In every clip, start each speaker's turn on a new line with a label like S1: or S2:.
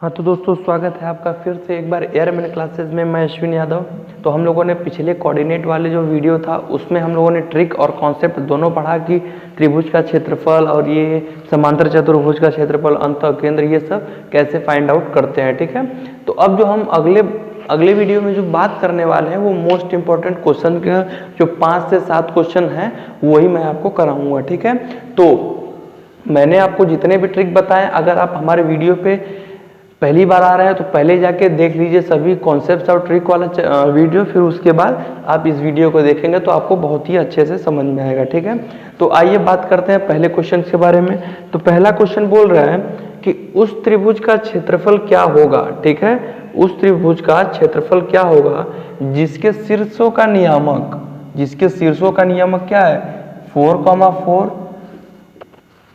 S1: हाँ तो दोस्तों स्वागत है आपका फिर से एक बार एयरमैन क्लासेस में। मैं अश्विन यादव। तो हम लोगों ने पिछले कोऑर्डिनेट वाले जो वीडियो था उसमें हम लोगों ने ट्रिक और कॉन्सेप्ट दोनों पढ़ा कि त्रिभुज का क्षेत्रफल और ये समांतर चतुर्भुज का क्षेत्रफल, अंतःकेंद्र, ये सब कैसे फाइंड आउट करते हैं। ठीक है, तो अब जो हम अगले वीडियो में जो बात करने वाले हैं वो मोस्ट इंपॉर्टेंट क्वेश्चन के जो 5 से 7 क्वेश्चन हैं वही मैं आपको कराऊंगा। ठीक है, तो मैंने आपको जितने भी ट्रिक बताए, अगर आप हमारे वीडियो पे पहली बार आ रहे हैं तो पहले जाके देख लीजिए सभी कॉन्सेप्ट्स और ट्रिक वाला वीडियो, फिर उसके बाद आप इस वीडियो को देखेंगे तो आपको बहुत ही अच्छे से समझ में आएगा। ठीक है, तो आइए बात करते हैं पहले क्वेश्चन के बारे में। तो पहला क्वेश्चन बोल रहा है कि उस त्रिभुज का क्षेत्रफल क्या होगा। ठीक है, उस त्रिभुज का क्षेत्रफल क्या होगा जिसके शीर्षों का नियामक क्या है, 4,4,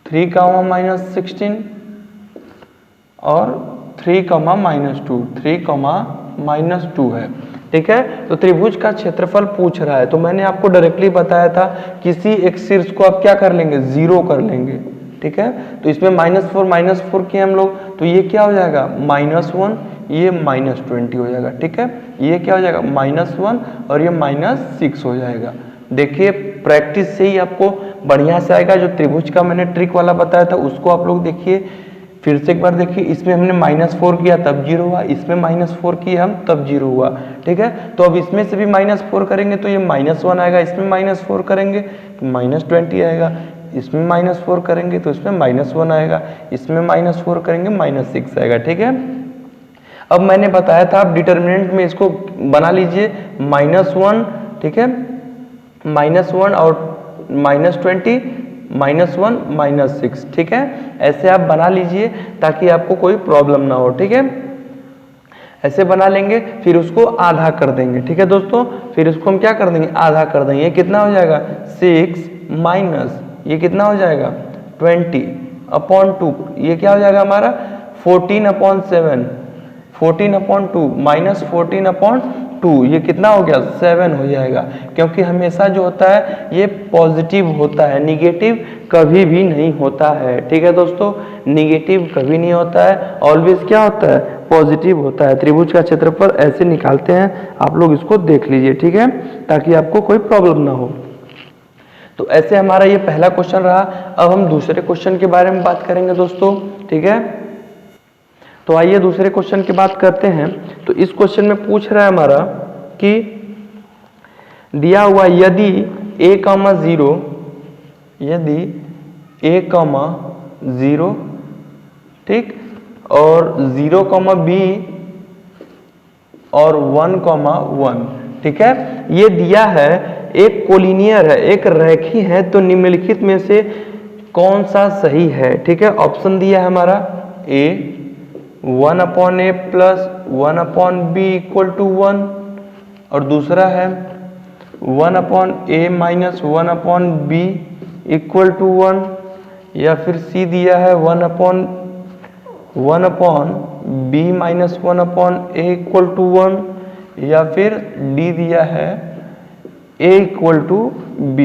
S1: 3,-16 और 3,-2 है। ठीक है, तो त्रिभुज का क्षेत्रफल पूछ रहा है, तो मैंने आपको डायरेक्टली बताया था किसी एक शीर्ष को आप क्या कर लेंगे, 0 कर लेंगे। ठीक है, तो इसमें -4 किए हम लोग, तो ये क्या हो जाएगा -1, ये -20 हो जाएगा। ठीक है, ये क्या हो जाएगा -1 और ये -6 हो जाएगा। देखिए प्रैक्टिस से ही आपको बढ़िया से आएगा। जो त्रिभुज का मैंने ट्रिक वाला बताया था उसको आप लोग देखिए, फिर से एक बार देखिए। इसमें हमने -4 किया तब 0 हुआ, इसमें -4 किए हम तब 0 हुआ। ठीक है, तो अब इसमें से भी -4 करेंगे तो ये -1 आएगा, इसमें -4 करेंगे तो -20 आएगा, इसमें -4 करेंगे तो इसमें -1 आएगा, इसमें -4 करेंगे -6 आएगा। ठीक है, अब मैंने बताया था आप डिटर्मिनेंट में इसको बना लीजिए -1। ठीक है, -1 और -20, -1, -6। ठीक है, ऐसे आप बना लीजिए ताकि आपको कोई प्रॉब्लम ना हो। ठीक है, ऐसे बना लेंगे, फिर उसको आधा कर देंगे। ठीक है दोस्तों, फिर उसको हम क्या कर देंगे, आधा कर देंगे। ये कितना हो जाएगा 6 माइनस ये कितना हो जाएगा 20/2, ये क्या हो जाएगा हमारा 14/7, 14/2 माइनस 14/2, ये कितना हो गया 7 हो जाएगा। क्योंकि हमेशा जो होता है ये पॉजिटिव होता है, निगेटिव कभी भी नहीं होता है। ठीक है दोस्तों, निगेटिव कभी नहीं होता है, ऑलवेज क्या होता है, पॉजिटिव होता है। त्रिभुज का क्षेत्रफल ऐसे निकालते हैं, आप लोग इसको देख लीजिए। ठीक है, ताकि आपको कोई प्रॉब्लम ना हो। तो ऐसे हमारा ये पहला क्वेश्चन रहा। अब हम दूसरे क्वेश्चन के बारे में बात करेंगे दोस्तों। ठीक है, तो आइए दूसरे क्वेश्चन की बात करते हैं। तो इस क्वेश्चन में पूछ रहा है हमारा कि दिया हुआ यदि a, 0, यदि a, 0, ठीक, और 0, b और 1,1। ठीक है, ये दिया है, एक कोलिनियर है, एक रेखी है, तो निम्नलिखित में से कौन सा सही है। ठीक है, ऑप्शन दिया है हमारा a 1/a प्लस 1/b = 1, और दूसरा है 1/a माइनस 1/b = 1, या फिर सी दिया है 1/b माइनस 1/a = 1, या फिर डी दिया है a = b।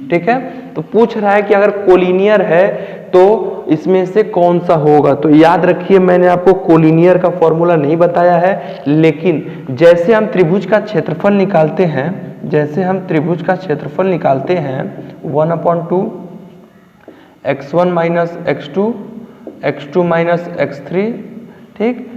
S1: ठीक है, तो पूछ रहा है कि अगर कोलिनियर है तो इसमें से कौन सा होगा। तो याद रखिए मैंने आपको कोलिनियर का फॉर्मूला नहीं बताया है, लेकिन जैसे हम त्रिभुज का क्षेत्रफल निकालते हैं, 1/2 x1 minus x2, x2 minus x3, ठीक,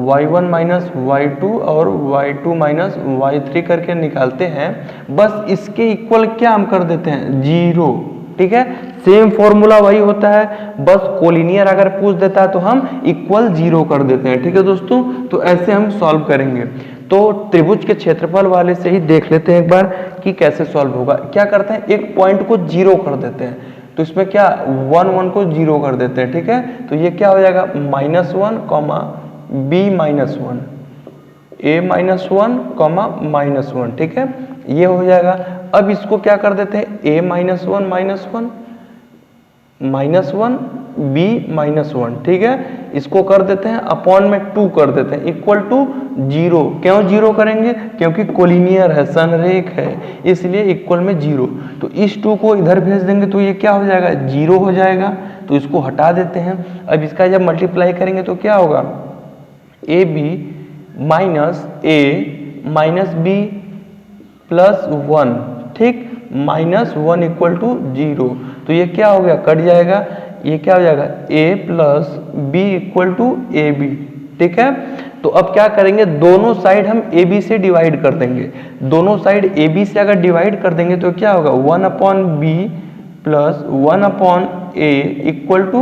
S1: y1 माइनस y2 और y2 माइनस y3 करके निकालते हैं। बस इसके इक्वल क्या हम कर देते हैं, 0। ठीक है, सेम फॉर्मूला वही होता है, बस कोलिनियर अगर पूछ देता है तो हम इक्वल 0 कर देते हैं। ठीक है दोस्तों, तो ऐसे हम सॉल्व करेंगे। तो त्रिभुज के क्षेत्रफल वाले से ही देख लेते हैं एक बार कि कैसे सॉल्व होगा। क्या करते हैं, एक पॉइंट को 0 कर देते हैं, तो इसमें क्या 1 को 0 कर देते हैं। ठीक है, तो ये क्या हो जाएगा -1, b -1, a -1, -1। ठीक है, ये हो जाएगा। अब इसको क्या कर देते हैं, a -1 b -1। ठीक है, इसको कर देते हैं अपॉन में 2 कर देते हैं = 0। क्यों 0 करेंगे, क्योंकि कोलिनियर है, संरेख है, इसलिए इक्वल में 0। तो इस 2 को इधर भेज देंगे तो ये क्या हो जाएगा, 0 हो जाएगा। तो इसको हटा देते हैं। अब इसका जब मल्टीप्लाई करेंगे तो क्या होगा, A B minus A minus B plus 1, ठीक, -1 इक्वल टू 0। तो ये क्या हो गया, कट जाएगा, ये क्या हो जाएगा a plus B equal to A B, ठीक है। तो अब क्या करेंगे, दोनों साइड हम ए बी से डिवाइड कर देंगे। दोनों साइड ए बी से अगर डिवाइड कर देंगे तो क्या होगा, 1/b plus 1/a equal to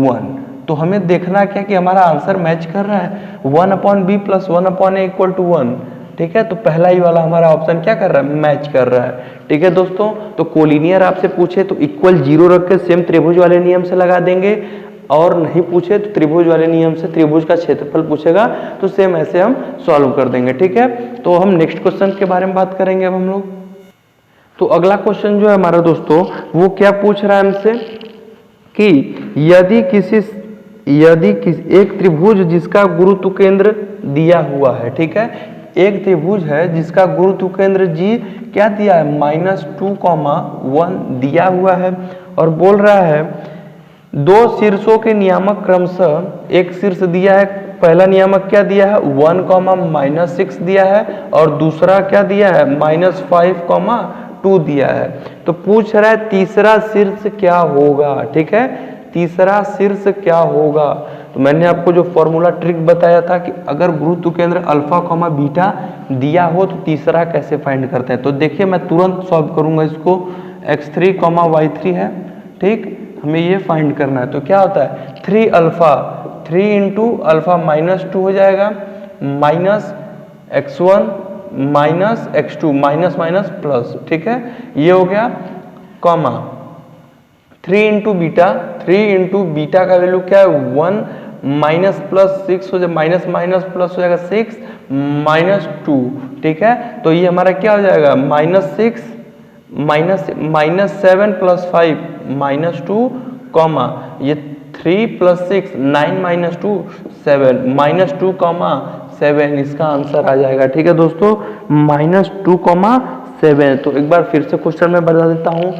S1: 1। तो हमें देखना क्या कि हमारा आंसर मैच कर रहा है, 1/b plus 1/a equal to 1, ठीक है। तो पहला ही वाला हमारा ऑप्शन क्या कर रहा है, मैच कर रहा है, ठीक है दोस्तों। तो कोलिनियर आपसे पूछे तो इक्वल 0 रख के सेम त्रिभुज वाले नियम से लगा देंगे, और नहीं पूछे तो त्रिभुज वाले नियम से त्रिभुज का क्षेत्रफल पूछेगा तो सेम ऐसे हम सॉल्व कर देंगे, ठीक है। तो हम नेक्स्ट क्वेश्चन के बारे में बात करेंगे अब हम लोग। तो अगला क्वेश्चन जो है हमारा दोस्तों, वो क्या पूछ रहा है हमसे कि यदि एक त्रिभुज जिसका गुरुत्व केंद्र दिया हुआ है, ठीक है, एक त्रिभुज है जिसका गुरुत्व केंद्र जी क्या दिया है, -2,1 दिया हुआ है, और बोल रहा है दो शीर्षों के नियामक क्रमशः, एक शीर्ष दिया है, पहला नियामक क्या दिया है 1,-6 दिया है, और दूसरा क्या दिया है -5,2 दिया है। तो पूछ रहा है तीसरा शीर्ष क्या होगा, ठीक है, तीसरा शीर्ष क्या होगा। तो मैंने आपको जो फॉर्मूला ट्रिक बताया था कि अगर गुरुत्व केंद्र अल्फा, बीटा दिया हो तो तीसरा कैसे फाइंड करते हैं। तो देखिए मैं तुरंत सॉल्व करूंगा इसको, x3, y3 है, ठीक, हमें ये फाइंड करना है। तो क्या होता है 3 अल्फा, 3 इंटू अल्फा -2 हो जाएगा, minus x1 minus x2, minus minus plus, ठीक है, ये हो गया, comma 3 into beta, 3 into beta का वैल्यू क्या है 1, माइनस प्लस 6 हो जाएगा, माइनस माइनस प्लस हो जाएगा 6 -2, ठीक है। तो ये हमारा क्या हो जाएगा -6 -7 प्लस 5 -2, कॉमा ये 3 प्लस 6 9 -2 7 -2, 7 इसका आंसर आ जाएगा, ठीक है दोस्तों, -2, 7। तो एक बार फिर से क्वेश्चन में बता देता हूँ,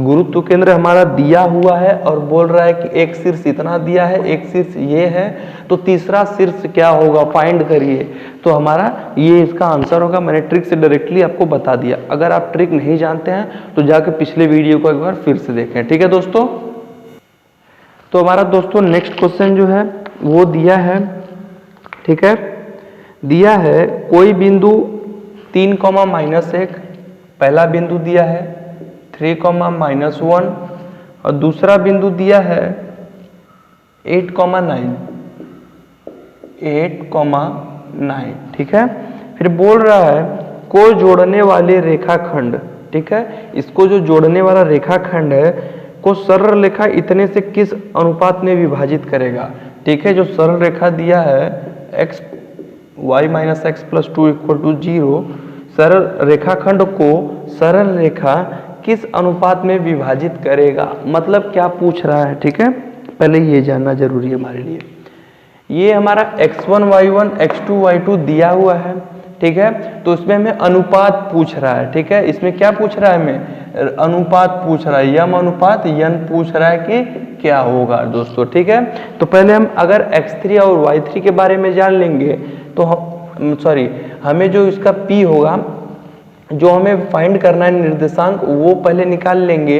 S1: गुरुत्व केंद्र हमारा दिया हुआ है और बोल रहा है कि एक शीर्ष इतना दिया है, एक शीर्ष ये है, तो तीसरा शीर्ष क्या होगा फाइंड करिए। तो हमारा ये इसका आंसर होगा। मैंने ट्रिक से डायरेक्टली आपको बता दिया। अगर आप ट्रिक नहीं जानते हैं तो जाकर पिछले वीडियो को एक बार फिर से देखें, ठीक है दोस्तों। तो हमारा दोस्तों नेक्स्ट क्वेश्चन जो है वो दिया है, ठीक है, दिया है कोई बिंदु 3, -1, पहला बिंदु दिया है 3, -1, और दूसरा बिंदु दिया है 8, 9, ठीक है। फिर बोल रहा है को जोड़ने वाले रेखाखंड, ठीक है, इसको जो जोड़ने वाला रेखाखंड है को सरल रेखा इतने से किस अनुपात में विभाजित करेगा, ठीक है। जो सरल रेखा दिया है y-x + 2 = 0, सरल रेखाखंड को सरल रेखा किस अनुपात में विभाजित करेगा, मतलब क्या पूछ रहा है, ठीक है, पहले ये जानना जरूरी है हमारे लिए। ये हमारा x1 y1 x2 y2 दिया हुआ है, ठीक है, तो इसमें हमें अनुपात पूछ रहा है, ठीक है, इसमें क्या पूछ रहा है, हमें अनुपात पूछ रहा है, यम अनुपात यन पूछ रहा है कि क्या होगा दोस्तों, ठीक है। तो पहले हम अगर x3 और y3 के बारे में जान लेंगे तो हमें जो इसका p होगा, जो हमें फाइंड करना है निर्देशांक, वो पहले निकाल लेंगे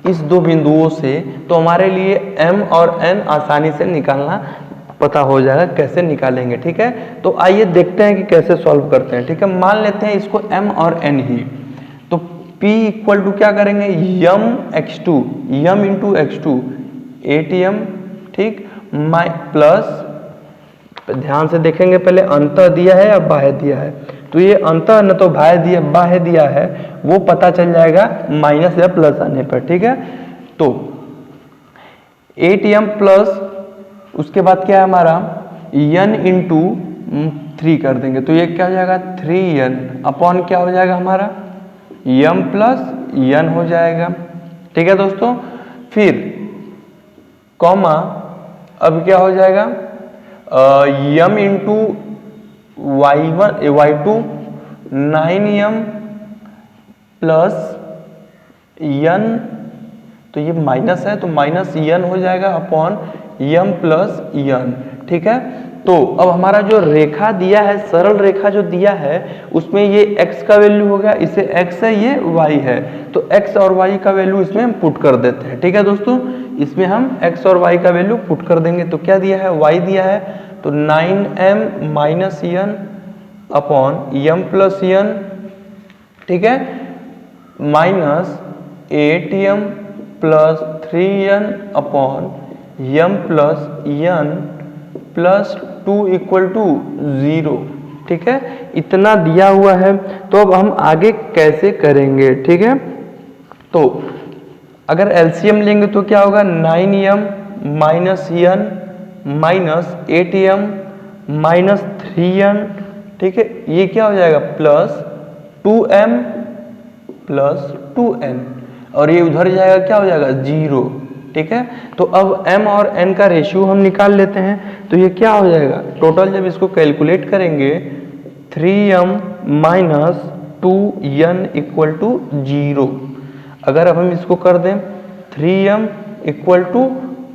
S1: इस दो बिंदुओं से, तो हमारे लिए m और n आसानी से निकालना पता हो जाएगा कैसे निकालेंगे, ठीक है। तो आइए देखते हैं कि कैसे सॉल्व करते हैं, ठीक है। मान लेते हैं इसको m और n ही, तो p = क्या करेंगे यम x2, M into x2 8m, ठीक, प्लस, ध्यान से देखेंगे पहले अंतः दिया है या बाह्य दिया है, तो ये अंतः न तो बाह्य दिया है, वो पता चल जाएगा माइनस या प्लस आने पर, ठीक है। तो 8m प्लस उसके बाद क्या है हमारा n इंटू 3 कर देंगे, तो ये क्या हो जाएगा 3n अपॉन क्या हो जाएगा हमारा m प्लस n हो जाएगा, ठीक है दोस्तों। फिर कॉमा, अब क्या हो जाएगा m into y2 9m plus n तो ये माइनस है तो माइनस n हो जाएगा अपॉन m प्लस n, ठीक है। तो अब हमारा जो रेखा दिया है, सरल रेखा जो दिया है, उसमें ये x का वैल्यू हो गया, इसे x है, ये y है, तो x और y का वैल्यू इसमें हम पुट कर देते हैं, ठीक है दोस्तों। इसमें हम x और y का वैल्यू पुट कर देंगे, तो क्या दिया है, y दिया है, तो 9m minus n upon m plus n, ठीक है, minus 8m plus 3n upon m plus n plus 2 equal to 0, ठीक है। इतना दिया हुआ है, तो अब हम आगे कैसे करेंगे, ठीक है। तो अगर एलसीएम लेंगे तो क्या होगा, 9m minus n minus 8m minus 3n, ठीक है, ये क्या हो जाएगा प्लस 2m प्लस 2n, और ये उधर जाएगा, क्या हो जाएगा 0, ठीक है। तो अब m और n का रेशियो हम निकाल लेते हैं, तो ये क्या हो जाएगा, टोटल जब इसको कैलकुलेट करेंगे 3m minus 2n equal to 0। अगर अब हम इसको कर दें 3m इक्वल टू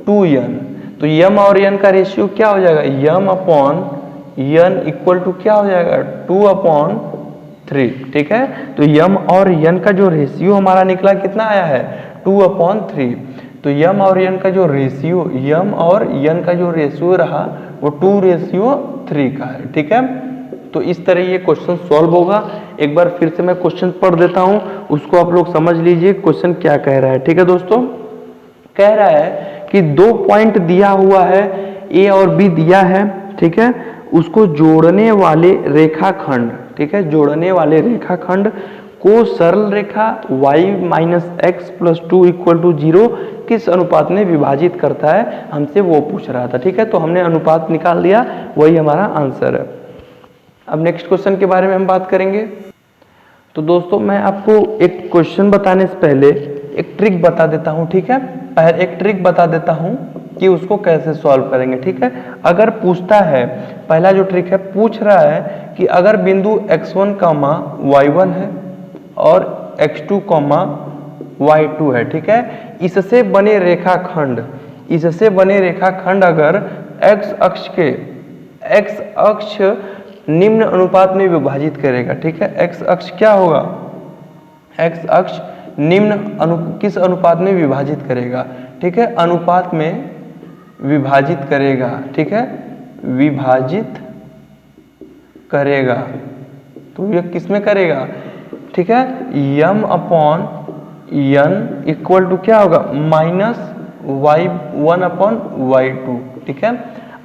S1: 2n, तो m और n का रेशियो क्या हो जाएगा, m upon n equal to क्या हो जाएगा 2 अपॉन 3, ठीक है। तो m और n का जो रेशियो हमारा निकला कितना आया है, 2 अपॉन 3। तो m और n का जो रेशियो, m और n का जो रेशियो रहा वो 2:3 का है, ठीक है। तो इस तरह ये क्वेश्चन सॉल्व होगा। एक बार फिर से मैं क्वेश्चन पढ़ देता हूँ, उसको आप लोग समझ लीजिए क्वेश्चन क्या कह रहा है, ठीक है दोस्तों। कह रहा है कि 2 पॉइंट दिया हुआ है, a और b दिया है, ठीक है, उसको जोड़ने वाले रेखाखंड, ठीक है, जोड़ने वाले रेखाखंड को सरल रेखा y minus x plus 2 equal to 0 किस अनुपात में विभाजित करता है, हमसे वो पूछ रहा था, ठीक है। तो हमने अनुपात निकाल दिया, वही हमारा आंसर है। अब नेक्स्ट क्वेश्चन के बारे में हम बात करेंगे। तो दोस्तों मैं आपको एक क्वेश्चन बताने से पहले एक ट्रिक बता देता हूँ, ठीक है। पहले एक ट्रिक बता देता हूँ कि उसको कैसे सॉल्व करेंगे, ठीक है। अगर पूछता है, पहला जो ट्रिक है, पूछ रहा है कि अगर बिंदु x1, y1 है और x2, y2 है, ठीक है, इससे बने रेखाखंड, इससे बने रेखाखंड अगर x अक्ष निम्न अनुपात में विभाजित करेगा, ठीक है। x अक्ष क्या होगा, x अक्ष किस अनुपात में विभाजित करेगा, ठीक है, अनुपात में विभाजित करेगा, ठीक है, विभाजित करेगा, तो ये किस में करेगा, ठीक है, m upon n equal to क्या होगा, माइनस y1 अपॉन y2, ठीक है।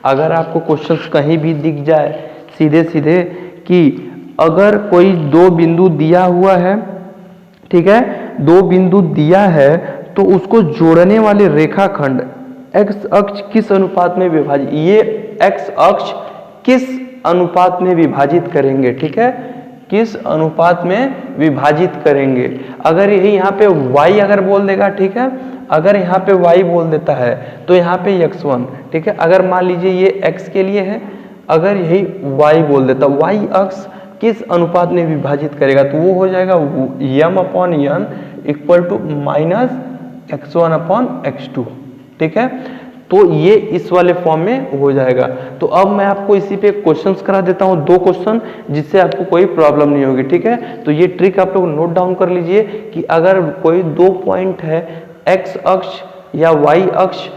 S1: अगर आपको क्वेश्चन कहीं भी दिख जाए सीधे सीधे कि अगर कोई 2 बिंदु दिया हुआ है, ठीक है, 2 बिंदु दिया है, तो उसको जोड़ने वाले रेखाखंड x अक्ष किस अनुपात में विभाजित, ये x अक्ष किस अनुपात में विभाजित करेंगे, ठीक है, किस अनुपात में विभाजित करेंगे। अगर यही यहाँ पे y अगर बोल देगा, ठीक है, अगर यहाँ पे y बोल देता है तो यहाँ पे x1, ठीक है। अगर मान लीजिए ये x के लिए है, अगर यही y बोल देता, y अक्ष किस अनुपात में विभाजित करेगा, तो वो हो जाएगा m upon n equal to minus x1 upon x2, ठीक है। तो ये इस वाले फॉर्म में हो जाएगा। तो अब मैं आपको इसी पे क्वेश्चंस करा देता हूँ, 2 क्वेश्चन, जिससे आपको कोई प्रॉब्लम नहीं होगी, ठीक है। तो ये ट्रिक आप लोग नोट डाउन कर लीजिए कि अगर कोई 2 पॉइंट है, x अक्ष या y अक्ष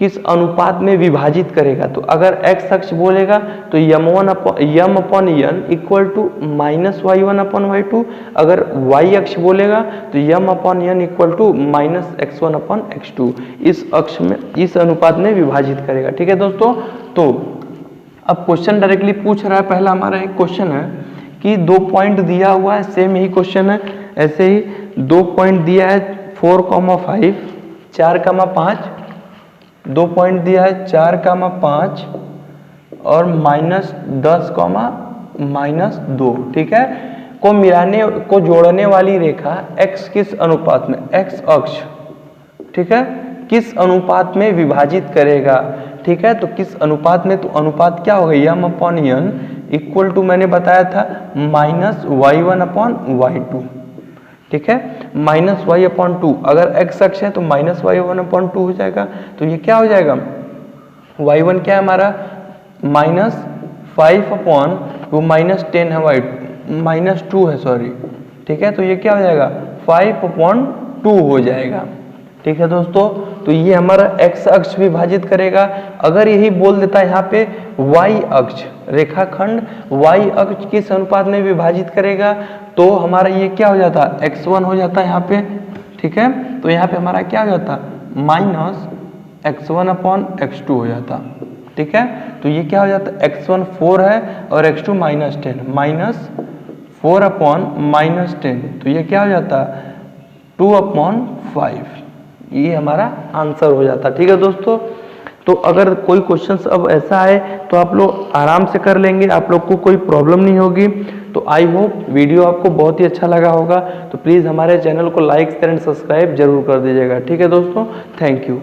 S1: किस अनुपात में विभाजित करेगा, तो अगर x अक्ष बोलेगा तो m upon n equal to minus y1 upon y2, अगर y अक्ष बोलेगा तो m upon n equal to minus x1 upon x2, इस अक्ष में, इस अनुपात में विभाजित करेगा, ठीक है दोस्तों। तो अब क्वेश्चन डायरेक्टली पूछ रहा है, पहला हमारा एक क्वेश्चन है कि 2 पॉइंट दिया हुआ है, सेम यही क्वेश्चन है, ऐसे ही 2 पॉइंट दिया है 4,5, 4,5, 2 पॉइंट दिया है 4,5 और -10, -2, ठीक है, को मिलाने को जोड़ने वाली रेखा x किस अनुपात में, x अक्ष, ठीक है, किस अनुपात में विभाजित करेगा, ठीक है। तो किस अनुपात में, तो अनुपात क्या होगा, m upon n equal to मैंने बताया था माइनस y1 अपॉन y2, ठीक है, माइनस वाई अपॉन टू, अगर एक्स अक्ष है तो minus y one upon two हो जाएगा। तो ये क्या हो जाएगा, वाई वन क्या है हमारा माइनस 5 अपॉन वो माइनस 10 है, वाई माइनस 2 है सॉरी, ठीक है। तो ये क्या हो जाएगा 5 अपॉन 2 हो जाएगा, ठीक है दोस्तों। तो ये हमारा एक्स अक्ष विभाजित करेगा। अगर यही बोल देता है यहाँ पे वाई अक्ष, रेखाखंड वाई अक्ष किस अनुपात में विभाजित करेगा, तो हमारा ये क्या हो जाता है x1 हो जाता है यहाँ पे, ठीक है। तो यहाँ पे हमारा क्या हो जाता माइनस x1 अपॉन x2 हो जाता, ठीक है। तो ये क्या हो जाता x1 4 है और x2 minus 10, minus 4 upon minus 10, तो ये क्या हो जाता 2 अपॉन 5, ये हमारा आंसर हो जाता, ठीक है दोस्तों। तो अगर कोई क्वेश्चंस अब ऐसा है तो आप लोग आराम से कर लेंगे, आप लोग को कोई प्रॉब्लम नहीं होगी। तो आई होप वीडियो आपको बहुत ही अच्छा लगा होगा। तो प्लीज़ हमारे चैनल को लाइक शेयर एंड सब्सक्राइब जरूर कर दीजिएगा, ठीक है दोस्तों। Thank you.